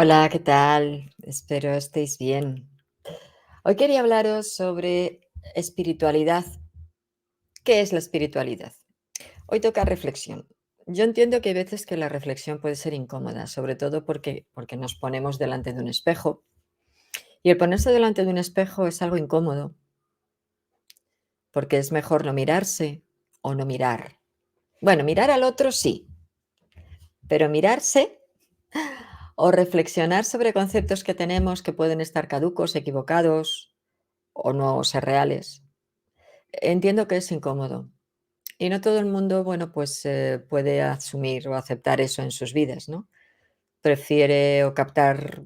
Hola, ¿qué tal? Espero estéis bien. Hoy quería hablaros sobre espiritualidad. ¿Qué es la espiritualidad? Hoy toca reflexión. Yo entiendo que hay veces que la reflexión puede ser incómoda, sobre todo porque nos ponemos delante de un espejo. Y el ponerse delante de un espejo es algo incómodo, porque es mejor no mirarse o no mirar. Bueno, mirar al otro sí, pero mirarse o reflexionar sobre conceptos que tenemos que pueden estar caducos, equivocados o no ser reales. Entiendo que es incómodo y no todo el mundo, bueno, pues puede asumir o aceptar eso en sus vidas, ¿no? Prefiere o captar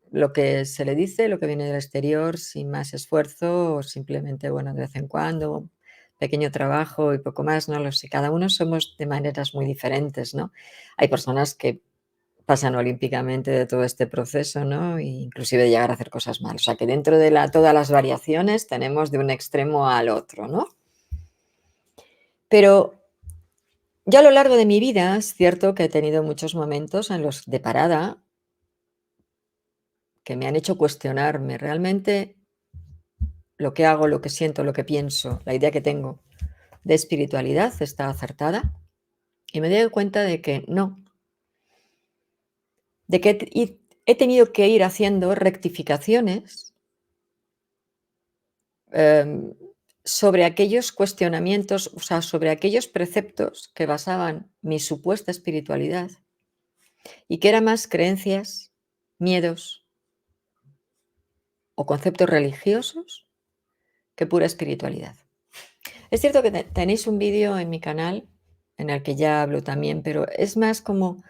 lo que se le dice, lo que viene del exterior, sin más esfuerzo o simplemente, bueno, de vez en cuando, pequeño trabajo y poco más, no lo sé. Cada uno somos de maneras muy diferentes, ¿no? Hay personas que pasan olímpicamente de todo este proceso, ¿no? E inclusive de llegar a hacer cosas mal. O sea que dentro de todas las variaciones tenemos de un extremo al otro, ¿no? Pero yo a lo largo de mi vida es cierto que he tenido muchos momentos en los de parada que me han hecho cuestionarme realmente lo que hago, lo que siento, lo que pienso, la idea que tengo de espiritualidad está acertada y me doy cuenta de que no, de que he tenido que ir haciendo rectificaciones em, sobre aquellos cuestionamientos, o sea, sobre aquellos preceptos que basaban mi supuesta espiritualidad y que eran más creencias, miedos o conceptos religiosos que pura espiritualidad. Es cierto que tenéis un vídeo en mi canal en el que ya hablo también, pero es más como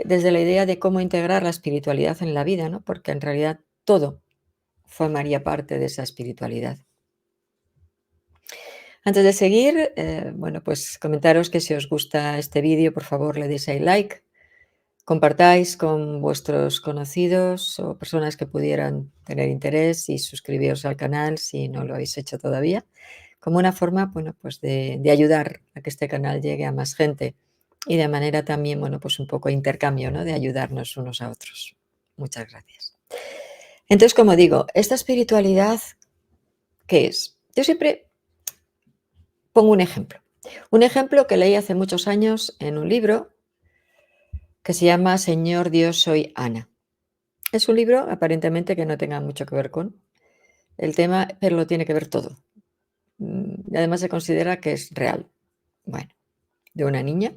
desde la idea de cómo integrar la espiritualidad en la vida, ¿no? Porque en realidad todo formaría parte de esa espiritualidad. Antes de seguir, bueno, pues comentaros que si os gusta este vídeo, por favor, le deis ahí like, compartáis con vuestros conocidos o personas que pudieran tener interés y suscribiros al canal si no lo habéis hecho todavía, como una forma, bueno, pues de ayudar a que este canal llegue a más gente y de manera también, bueno, pues un poco intercambio, ¿no? De ayudarnos unos a otros. Muchas gracias. Entonces, como digo, esta espiritualidad, ¿qué es? Yo siempre pongo un ejemplo. Un ejemplo que leí hace muchos años en un libro que se llama Señor Dios, soy Ana. Es un libro aparentemente que no tenga mucho que ver con el tema, pero lo tiene que ver todo. Y además se considera que es real. Bueno, de una niña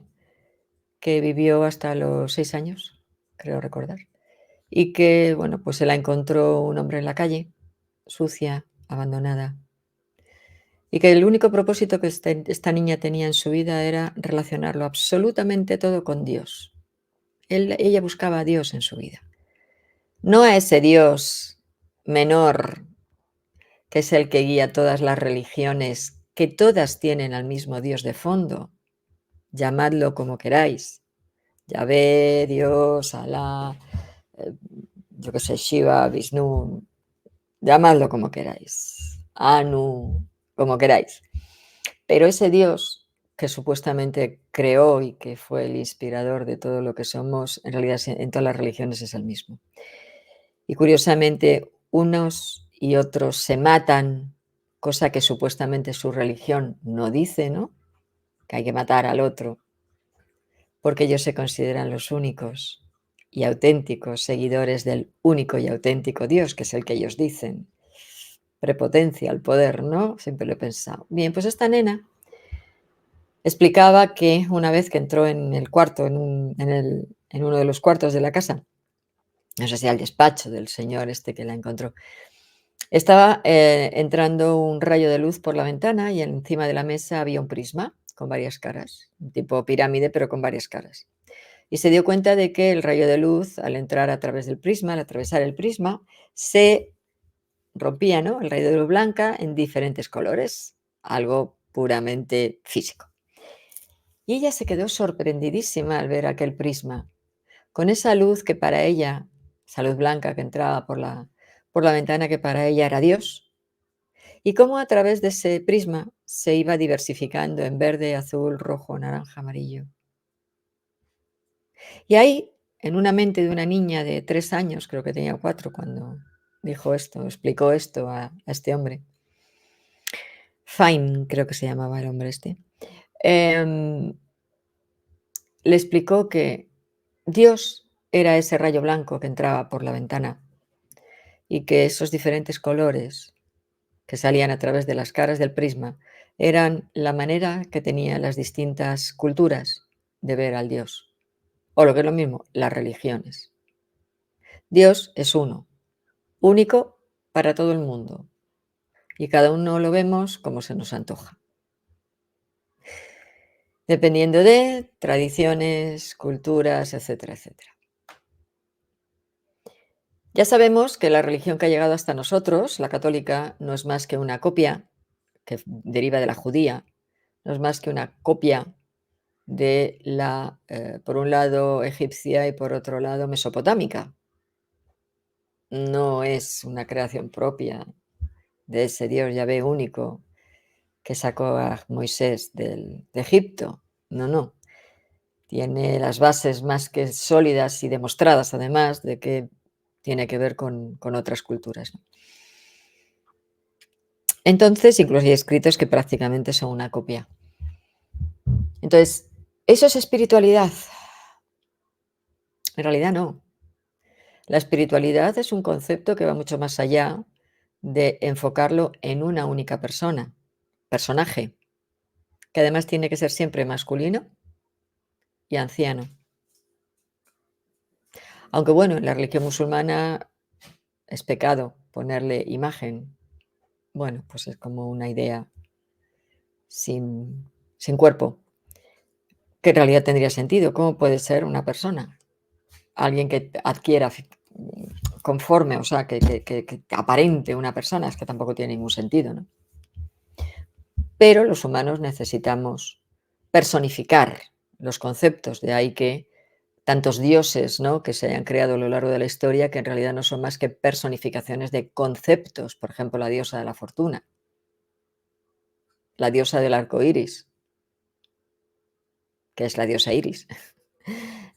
que vivió hasta los 6 años, creo recordar, y que, bueno, pues se la encontró un hombre en la calle, sucia, abandonada, y que el único propósito que esta niña tenía en su vida era relacionarlo absolutamente todo con Dios. Ella buscaba a Dios en su vida. No a ese Dios menor, que es el que guía todas las religiones, que todas tienen al mismo Dios de fondo. Llamadlo como queráis. Yahvé, Dios, Alá, eh, yo qué sé, Shiva, Vishnu, llamadlo como queráis. Anu, como queráis. Pero ese Dios que supuestamente creó y que fue el inspirador de todo lo que somos, en realidad en todas las religiones es el mismo. Y curiosamente, unos y otros se matan, cosa que supuestamente su religión no dice, ¿no? Que hay que matar al otro, porque ellos se consideran los únicos y auténticos seguidores del único y auténtico Dios, que es el que ellos dicen. Prepotencia, el poder, ¿no? Siempre lo he pensado. Bien, pues esta nena explicaba que una vez que entró en el cuarto, en uno de los cuartos de la casa, no sé si al despacho del señor este que la encontró, estaba entrando un rayo de luz por la ventana y encima de la mesa había un prisma con varias caras, un tipo pirámide, pero con varias caras. Y se dio cuenta de que el rayo de luz, al entrar a través del prisma, al atravesar el prisma, se rompía, ¿no? El rayo de luz blanca en diferentes colores, algo puramente físico. Y ella se quedó sorprendidísima al ver aquel prisma, con esa luz que para ella, esa luz blanca que entraba por la ventana que para ella era Dios, y cómo a través de ese prisma se iba diversificando en verde, azul, rojo, naranja, amarillo. Y ahí en una mente de una niña de 3 años, creo que tenía 4 cuando dijo esto, explicó esto a este hombre. Fine, creo que se llamaba el hombre este. Em, Le explicó que Dios era ese rayo blanco que entraba por la ventana y que esos diferentes colores que salían a través de las caras del prisma eran la manera que tenían las distintas culturas de ver al Dios, o lo que es lo mismo, las religiones. Dios es uno, único para todo el mundo, y cada uno lo vemos como se nos antoja, dependiendo de tradiciones, culturas, etcétera, etcétera. Ya sabemos que la religión que ha llegado hasta nosotros, la católica, no es más que una copia que deriva de la judía, no es más que una copia de la, por un lado egipcia y por otro lado mesopotámica. No es una creación propia de ese Dios Yahvé único que sacó a Moisés de Egipto. No, no. Tiene las bases más que sólidas y demostradas, además, de que tiene que ver con otras culturas, ¿no? Entonces, incluso hay escritos que prácticamente son una copia. Entonces, ¿eso es espiritualidad? En realidad no. La espiritualidad es un concepto que va mucho más allá de enfocarlo en una única persona, personaje, que además tiene que ser siempre masculino y anciano. Aunque bueno, en la religión musulmana es pecado ponerle imagen. Bueno, pues es como una idea sin cuerpo, que en realidad tendría sentido. ¿Cómo puede ser una persona? Alguien que adquiera conforme, o sea, que aparente una persona, es que tampoco tiene ningún sentido, ¿no? Pero los humanos necesitamos personificar los conceptos, de ahí que tantos dioses, ¿no?, que se hayan creado a lo largo de la historia, que en realidad no son más que personificaciones de conceptos. Por ejemplo, la diosa de la fortuna, la diosa del arco iris, que es la diosa Iris.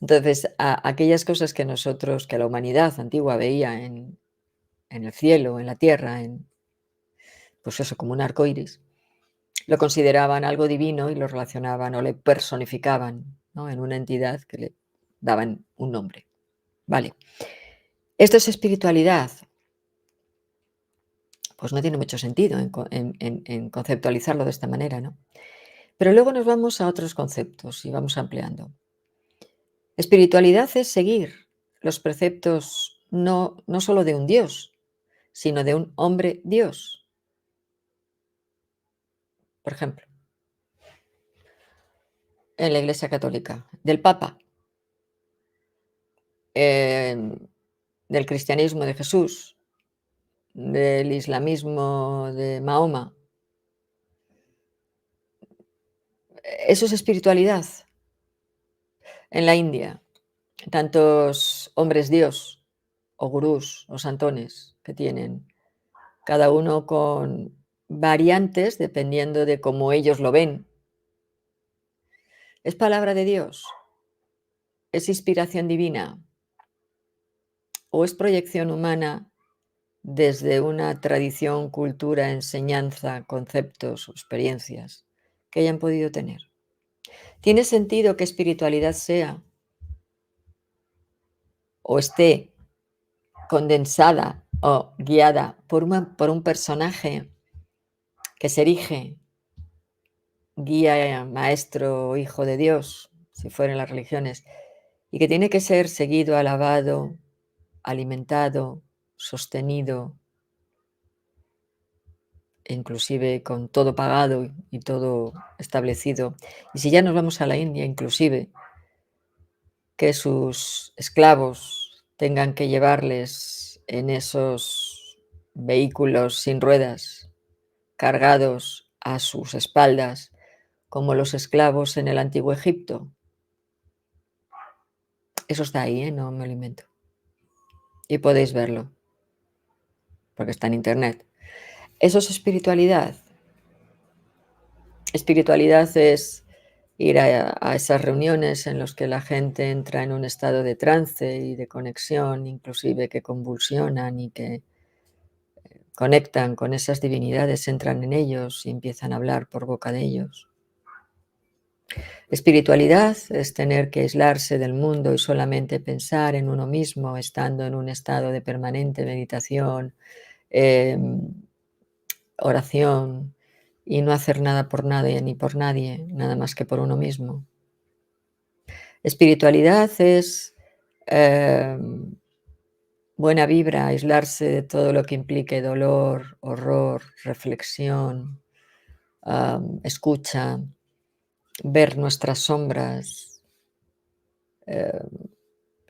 Entonces, aquellas cosas que nosotros, que la humanidad antigua veía en el cielo, en la tierra, pues eso, como un arco iris, lo consideraban algo divino y lo relacionaban o le personificaban, ¿no?, en una entidad que le daban un nombre. Vale. ¿Esto es espiritualidad? Pues no tiene mucho sentido en conceptualizarlo de esta manera, ¿no? Pero luego nos vamos a otros conceptos y vamos ampliando. Espiritualidad es seguir los preceptos no solo de un Dios, sino de un hombre Dios. Por ejemplo, en la Iglesia Católica, del Papa, del cristianismo de Jesús, del islamismo de Mahoma. Eso es espiritualidad. En la India, tantos hombres Dios o gurús o santones que tienen, cada uno con variantes dependiendo de cómo ellos lo ven. ¿Es palabra de Dios? ¿Es inspiración divina? ¿O es proyección humana desde una tradición, cultura, enseñanza, conceptos o experiencias que hayan podido tener? ¿Tiene sentido que espiritualidad sea o esté condensada o guiada por un personaje que se erige guía, maestro, hijo de Dios, si fueran las religiones, y que tiene que ser seguido, alabado, alimentado, sostenido, inclusive con todo pagado y todo establecido? Y si ya nos vamos a la India, inclusive, que sus esclavos tengan que llevarles en esos vehículos sin ruedas, cargados a sus espaldas, como los esclavos en el antiguo Egipto. Eso está ahí, ¿eh? No me lo invento. Y podéis verlo, porque está en internet. Eso es espiritualidad. Espiritualidad es ir a esas reuniones en los que la gente entra en un estado de trance y de conexión, inclusive que convulsionan y que conectan con esas divinidades, entran en ellos y empiezan a hablar por boca de ellos. Espiritualidad es tener que aislarse del mundo y solamente pensar en uno mismo, estando en un estado de permanente meditación, oración, y no hacer nada por nadie ni por nadie, nada más que por uno mismo. Espiritualidad es buena vibra, aislarse de todo lo que implique dolor, horror, reflexión, escucha, ver nuestras sombras,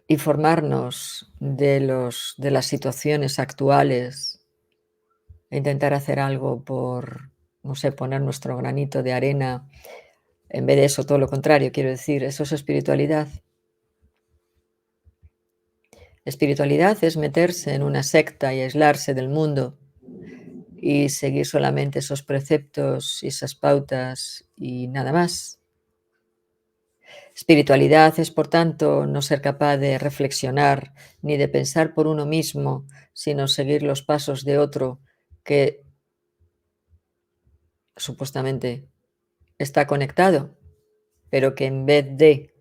informarnos de las situaciones actuales, e intentar hacer algo por, no sé, poner nuestro granito de arena. En vez de eso, todo lo contrario, quiero decir, eso es espiritualidad. Espiritualidad es meterse en una secta y aislarse del mundo y seguir solamente esos preceptos y esas pautas y nada más. Espiritualidad es, por tanto, no ser capaz de reflexionar ni de pensar por uno mismo, sino seguir los pasos de otro que supuestamente está conectado, pero que en vez de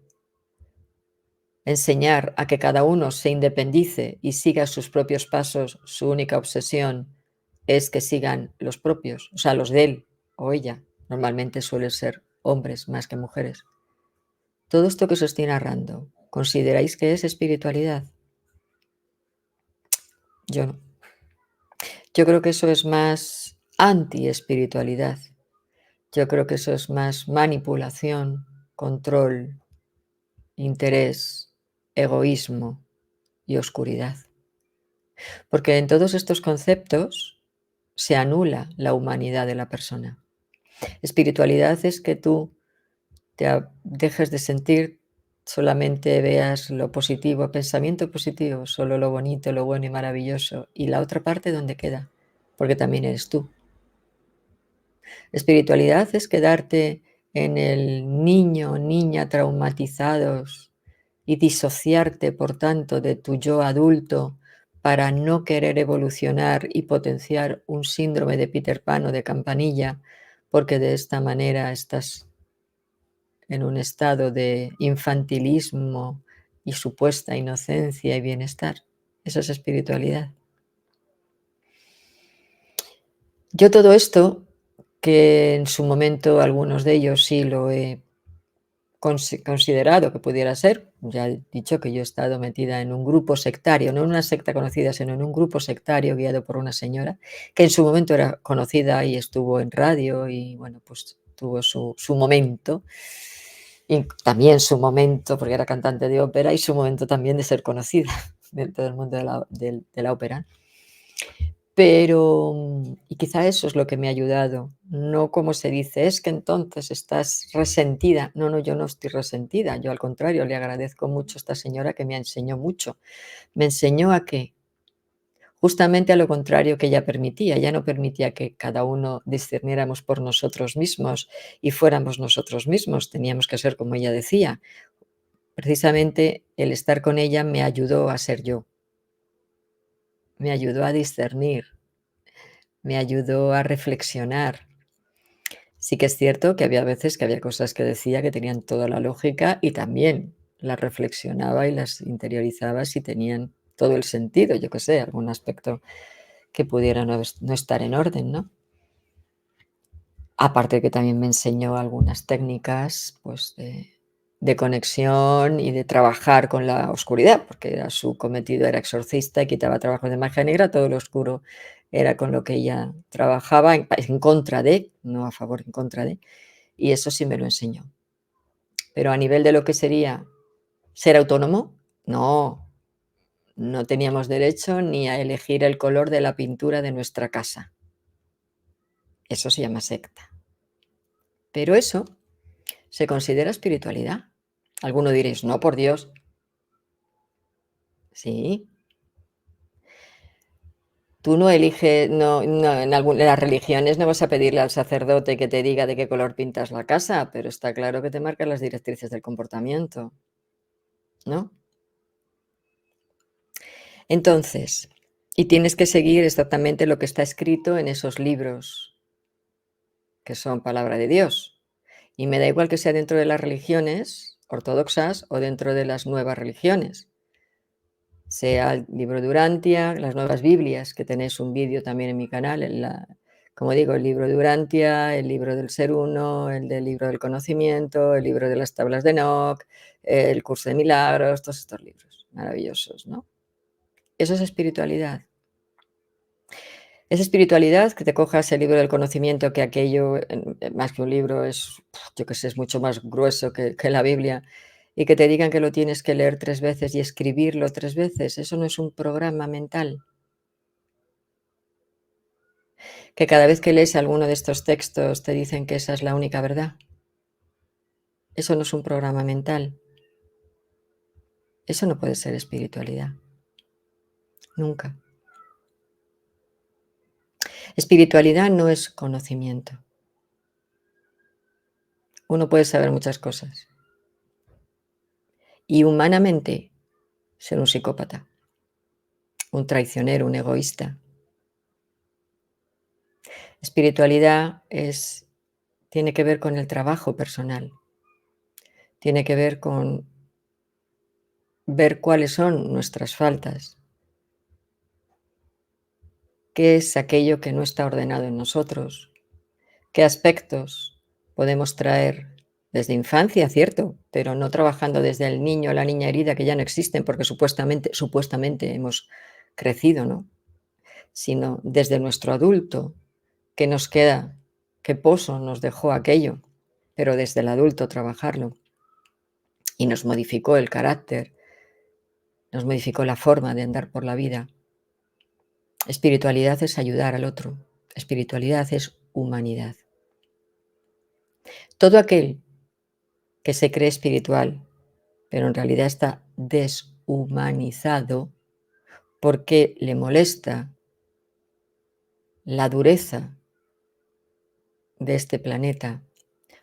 enseñar a que cada uno se independice y siga sus propios pasos, su única obsesión es que sigan los propios, o sea, los de él o ella. Normalmente suelen ser hombres más que mujeres. Todo esto que os estoy narrando, ¿consideráis que es espiritualidad? Yo no. Yo creo que eso es más anti-espiritualidad. Yo creo que eso es más manipulación, control, interés, egoísmo y oscuridad. Porque en todos estos conceptos se anula la humanidad de la persona. Espiritualidad es que tú dejes de sentir, solamente veas lo positivo, pensamiento positivo, solo lo bonito, lo bueno y maravilloso. Y la otra parte, ¿dónde queda? Porque también eres tú. Espiritualidad es quedarte en el niño o niña traumatizados y disociarte, por tanto, de tu yo adulto para no querer evolucionar y potenciar un síndrome de Peter Pan o de Campanilla, porque de esta manera estás en un estado de infantilismo y supuesta inocencia y bienestar. Eso es espiritualidad. Yo todo esto, que en su momento algunos de ellos sí lo he considerado que pudiera ser, ya he dicho que yo he estado metida en un grupo sectario, no en una secta conocida, sino en un grupo sectario guiado por una señora que en su momento era conocida y estuvo en radio y bueno, pues tuvo su momento y también su momento, porque era cantante de ópera, y su momento también de ser conocida dentro del mundo de la ópera. Pero, y quizá eso es lo que me ha ayudado, no como se dice, es que entonces estás resentida. No, no, yo no estoy resentida, yo al contrario, le agradezco mucho a esta señora que me enseñó mucho. ¿Me enseñó a qué? Justamente a lo contrario que ella permitía. Ella no permitía que cada uno discerniéramos por nosotros mismos y fuéramos nosotros mismos, teníamos que ser como ella decía. Precisamente el estar con ella me ayudó a ser yo, me ayudó a discernir, me ayudó a reflexionar. Sí que es cierto que había veces que había cosas que decía que tenían toda la lógica y también las reflexionaba y las interiorizaba si tenían todo el sentido, yo qué sé, algún aspecto que pudiera no estar en orden, ¿no? Aparte que también me enseñó algunas técnicas, pues, de conexión y de trabajar con la oscuridad, porque era su cometido era exorcista y quitaba trabajos de magia negra, todo lo oscuro era con lo que ella trabajaba en contra de, no a favor, en contra de, y eso sí me lo enseñó. Pero a nivel de lo que sería ser autónomo, no, no teníamos derecho ni a elegir el color de la pintura de nuestra casa. Eso se llama secta. Pero eso se considera espiritualidad. Alguno diréis, no, por Dios. Sí. Tú no eliges, en las religiones no vas a pedirle al sacerdote que te diga de qué color pintas la casa, pero está claro que te marca las directrices del comportamiento, ¿no? Entonces, y tienes que seguir exactamente lo que está escrito en esos libros, que son palabra de Dios. Y me da igual que sea dentro de las religiones ortodoxas o dentro de las nuevas religiones. Sea el libro de Urantia, las nuevas Biblias, que tenéis un vídeo también en mi canal, como digo, el libro de Urantia, el libro del Ser Uno, el del libro del conocimiento, el libro de las tablas de Enoch, el curso de milagros, todos estos libros maravillosos, ¿no? Eso es espiritualidad. Es espiritualidad que te cojas el libro del conocimiento, que aquello, más que un libro, es, yo qué sé, es mucho más grueso que la Biblia, y que te digan que lo tienes que leer 3 veces y escribirlo 3 veces. Eso no es un programa mental. Que cada vez que lees alguno de estos textos te dicen que esa es la única verdad. Eso no es un programa mental. Eso no puede ser espiritualidad. Nunca. Espiritualidad no es conocimiento. Uno puede saber muchas cosas. Y humanamente, ser un psicópata, un traicionero, un egoísta. Espiritualidad tiene que ver con el trabajo personal. Tiene que ver con ver cuáles son nuestras faltas. ¿Qué es aquello que no está ordenado en nosotros? ¿Qué aspectos podemos traer desde infancia, cierto, pero no trabajando desde el niño o la niña herida, que ya no existen porque supuestamente hemos crecido, ¿no? Sino desde nuestro adulto, ¿qué nos queda? ¿Qué pozo nos dejó aquello? Pero desde el adulto trabajarlo. Y nos modificó el carácter, nos modificó la forma de andar por la vida. Espiritualidad es ayudar al otro. Espiritualidad es humanidad. Todo aquel que se cree espiritual, pero en realidad está deshumanizado porque le molesta la dureza de este planeta,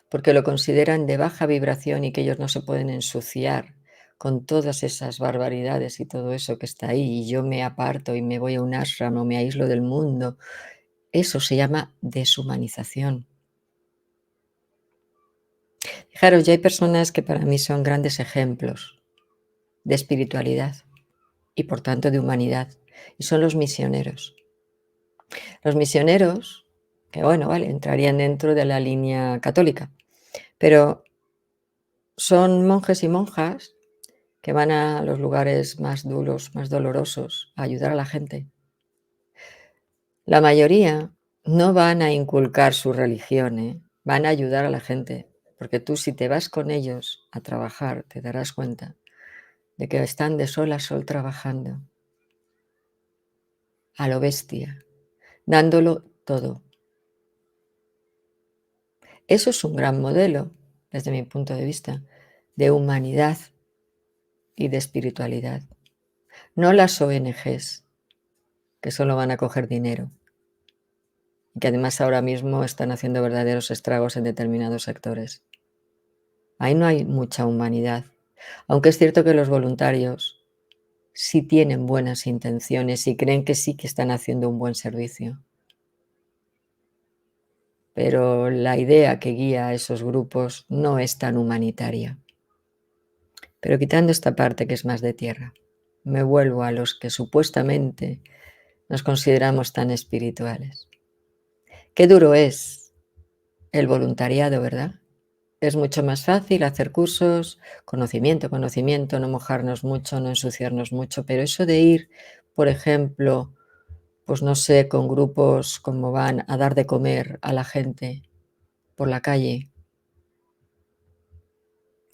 porque lo consideran de baja vibración y que ellos no se pueden ensuciar con todas esas barbaridades y todo eso que está ahí, y yo me aparto y me voy a un ashram o me aíslo del mundo. Eso se llama deshumanización. Fijaros, ya hay personas que para mí son grandes ejemplos de espiritualidad y por tanto de humanidad, y son los misioneros. Los misioneros, que bueno, vale, entrarían dentro de la línea católica, pero son monjes y monjas que van a los lugares más duros, más dolorosos, a ayudar a la gente. La mayoría no van a inculcar su religión, van a ayudar a la gente, porque tú si te vas con ellos a trabajar, te darás cuenta de que están de sol a sol trabajando, a lo bestia, dándolo todo. Eso es un gran modelo, desde mi punto de vista, de humanidad y de espiritualidad. No las ONGs, que solo van a coger dinero y que además ahora mismo están haciendo verdaderos estragos en determinados sectores. Ahí no hay mucha humanidad, aunque es cierto que los voluntarios sí tienen buenas intenciones y creen que sí que están haciendo un buen servicio. Pero la idea que guía a esos grupos no es tan humanitaria. Pero quitando esta parte que es más de tierra, me vuelvo a los que supuestamente nos consideramos tan espirituales. Qué duro es el voluntariado, ¿verdad? Es mucho más fácil hacer cursos, conocimiento, no mojarnos mucho, no ensuciarnos mucho, pero eso de ir, por ejemplo, pues no sé, con grupos como van a dar de comer a la gente por la calle,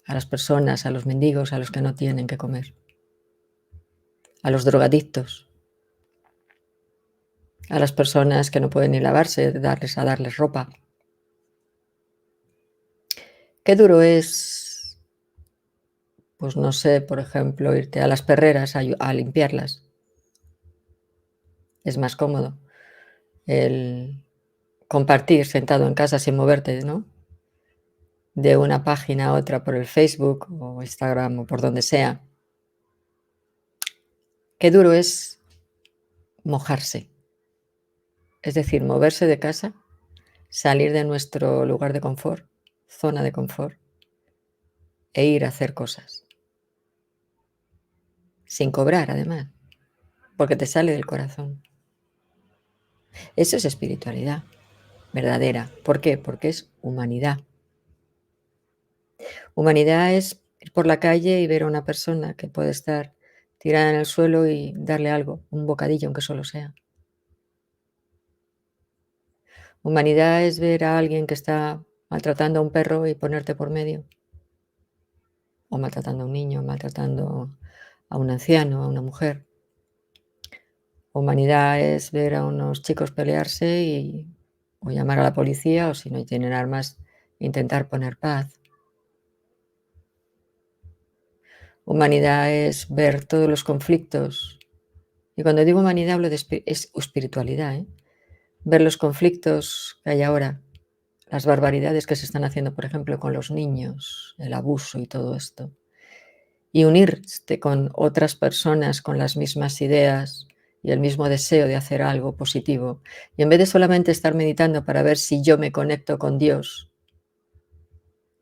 a las personas, a los mendigos, a los que no tienen que comer, a los drogadictos, a las personas que no pueden ni lavarse, darles ropa. Qué duro es, pues no sé, por ejemplo, irte a las perreras a limpiarlas. Es más cómodo el compartir sentado en casa sin moverte, ¿no? De una página a otra por el Facebook o Instagram o por donde sea. Qué duro es mojarse, es decir, moverse de casa, salir de nuestro lugar de confort, zona de confort, e ir a hacer cosas, sin cobrar además, porque te sale del corazón. Eso es espiritualidad verdadera. ¿Por qué? Porque es humanidad. Humanidad es ir por la calle y ver a una persona que puede estar tirada en el suelo y darle algo, un bocadillo, aunque solo sea. Humanidad es ver a alguien que está maltratando a un perro y ponerte por medio, o maltratando a un niño, maltratando a un anciano, a una mujer. Humanidad es ver a unos chicos pelearse o llamar a la policía, o si no tienen armas, intentar poner paz. Humanidad es ver todos los conflictos. Y cuando digo humanidad hablo de es espiritualidad, ¿eh? Ver los conflictos que hay ahora, las barbaridades que se están haciendo, por ejemplo, con los niños, el abuso y todo esto. Y unirte con otras personas con las mismas ideas y el mismo deseo de hacer algo positivo. Y en vez de solamente estar meditando para ver si yo me conecto con Dios,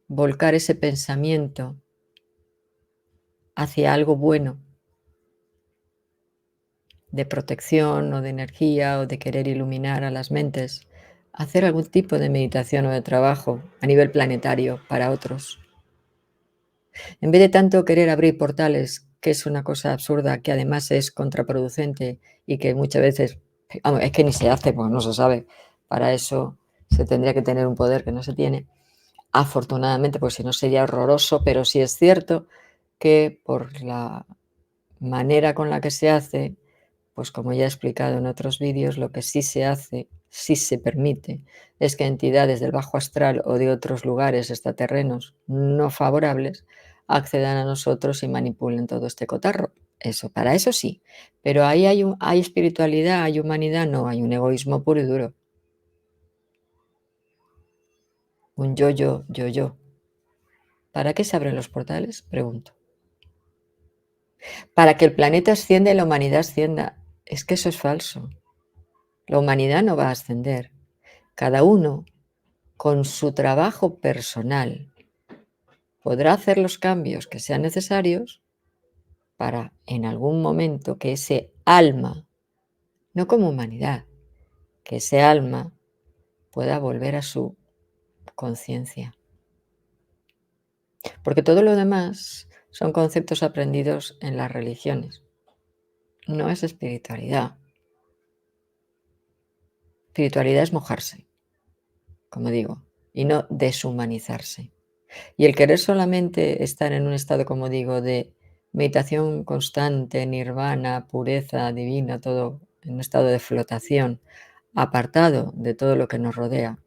volcar ese pensamiento hacia algo bueno, de protección o de energía o de querer iluminar a las mentes, hacer algún tipo de meditación o de trabajo a nivel planetario para otros. En vez de tanto querer abrir portales, que es una cosa absurda, que además es contraproducente y que muchas veces, vamos, es que ni se hace porque no se sabe. Para eso se tendría que tener un poder que no se tiene. Afortunadamente, porque si no sería horroroso, pero sí es cierto que por la manera con la que se hace, pues como ya he explicado en otros vídeos, lo que sí se hace, sí se permite, es que entidades del bajo astral o de otros lugares extraterrenos no favorables accedan a nosotros y manipulen todo este cotarro. Eso, para eso sí. Pero ahí hay espiritualidad, hay humanidad, no, hay un egoísmo puro y duro. Un yo, yo, yo, yo. ¿Para qué se abren los portales? Pregunto. Para que el planeta ascienda y la humanidad ascienda. Es que eso es falso. La humanidad no va a ascender. Cada uno, con su trabajo personal, podrá hacer los cambios que sean necesarios para, en algún momento, que ese alma, no como humanidad, que ese alma pueda volver a su conciencia. Porque todo lo demás son conceptos aprendidos en las religiones. No es espiritualidad. Espiritualidad es mojarse, como digo, y no deshumanizarse. Y el querer solamente estar en un estado, como digo, de meditación constante, nirvana, pureza divina, todo en un estado de flotación, apartado de todo lo que nos rodea,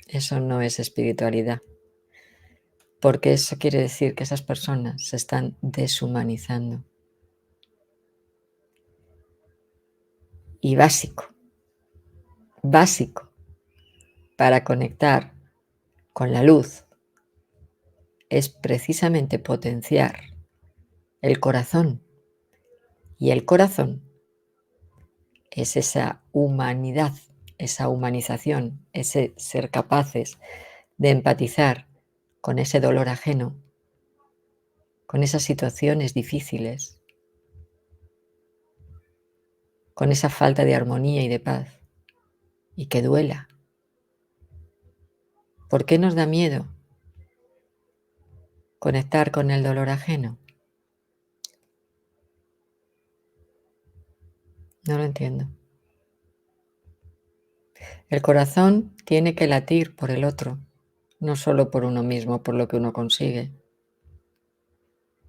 eso no es espiritualidad, porque eso quiere decir que esas personas se están deshumanizando. Y básico, para conectar con la luz es precisamente potenciar el corazón. Y el corazón es esa humanidad, esa humanización, ese ser capaces de empatizar con ese dolor ajeno, con esas situaciones difíciles, con esa falta de armonía y de paz, y que duela. ¿Por qué nos da miedo conectar con el dolor ajeno? No lo entiendo. El corazón tiene que latir por el otro, no solo por uno mismo, por lo que uno consigue,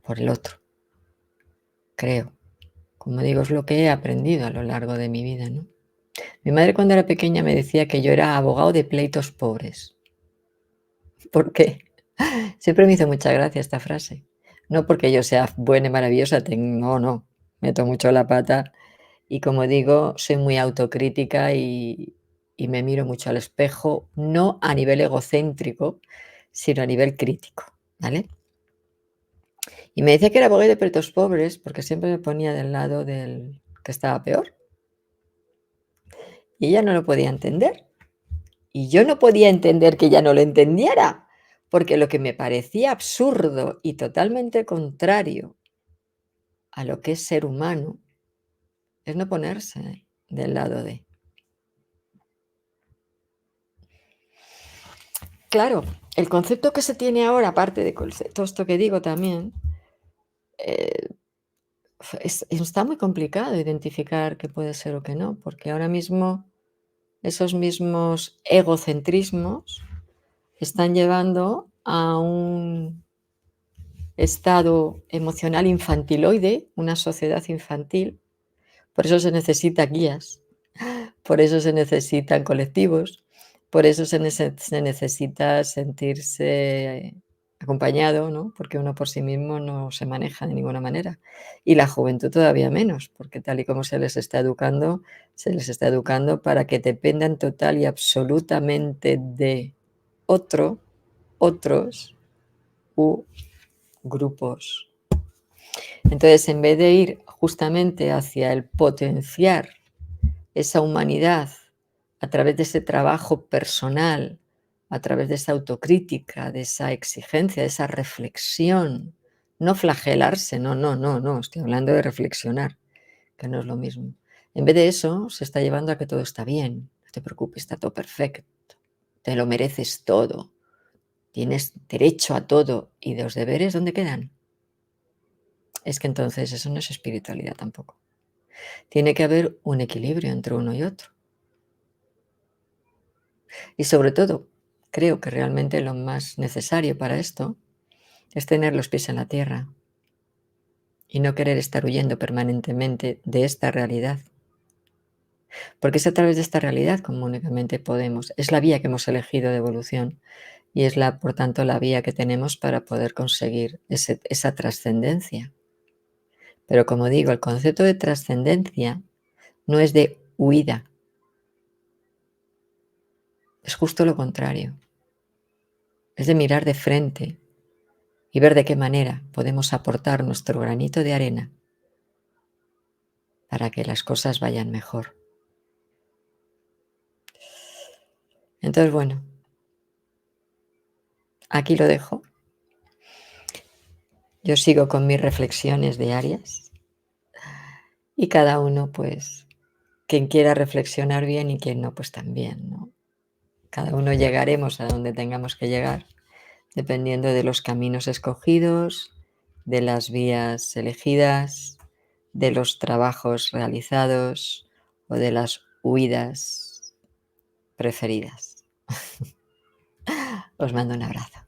por el otro, creo. Como digo, es lo que he aprendido a lo largo de mi vida, ¿no? Mi madre cuando era pequeña me decía que yo era abogado de pleitos pobres. ¿Por qué? Siempre me hizo mucha gracia esta frase. No porque yo sea buena y maravillosa, no, no. meto mucho la pata y, como digo, soy muy autocrítica y me miro mucho al espejo, no a nivel egocéntrico, sino a nivel crítico, ¿vale? Y me decía que era abogada de pretos pobres porque siempre me ponía del lado del que estaba peor y ella no lo podía entender. Y yo no podía entender que ella no lo entendiera, porque lo que me parecía absurdo y totalmente contrario a lo que es ser humano es no ponerse del lado de. Claro, el concepto que se tiene ahora, aparte de todo esto que digo también, eh, está muy complicado identificar qué puede ser o qué no, porque ahora mismo esos mismos egocentrismos están llevando a un estado emocional infantiloide, una sociedad infantil. Por eso se necesitan guías, por eso se necesitan colectivos, por eso se necesita sentirse acompañado, ¿no? Porque uno por sí mismo no se maneja de ninguna manera. Y la juventud todavía menos, porque tal y como se les está educando para que dependan total y absolutamente de otros u grupos. Entonces, en vez de ir justamente hacia el potenciar esa humanidad a través de ese trabajo personal, a través de esa autocrítica, de esa exigencia, de esa reflexión, no flagelarse, no, no, no, no, estoy hablando de reflexionar, que no es lo mismo. En vez de eso, se está llevando a que todo está bien, no te preocupes, está todo perfecto, te lo mereces todo, tienes derecho a todo, y de los deberes, ¿dónde quedan? Es que entonces eso no es espiritualidad tampoco. Tiene que haber un equilibrio entre uno y otro. Y sobre todo, creo que realmente lo más necesario para esto es tener los pies en la tierra y no querer estar huyendo permanentemente de esta realidad. Porque es a través de esta realidad como únicamente podemos. Es la vía que hemos elegido de evolución y es por tanto, la vía que tenemos para poder conseguir esa trascendencia. Pero como digo, el concepto de trascendencia no es de huida, es justo lo contrario. Es de mirar de frente y ver de qué manera podemos aportar nuestro granito de arena para que las cosas vayan mejor. Entonces, bueno, aquí lo dejo. Yo sigo con mis reflexiones diarias y cada uno, pues, quien quiera reflexionar bien y quien no, pues también, ¿no? Cada uno llegaremos a donde tengamos que llegar, dependiendo de los caminos escogidos, de las vías elegidas, de los trabajos realizados o de las huidas preferidas. Os mando un abrazo.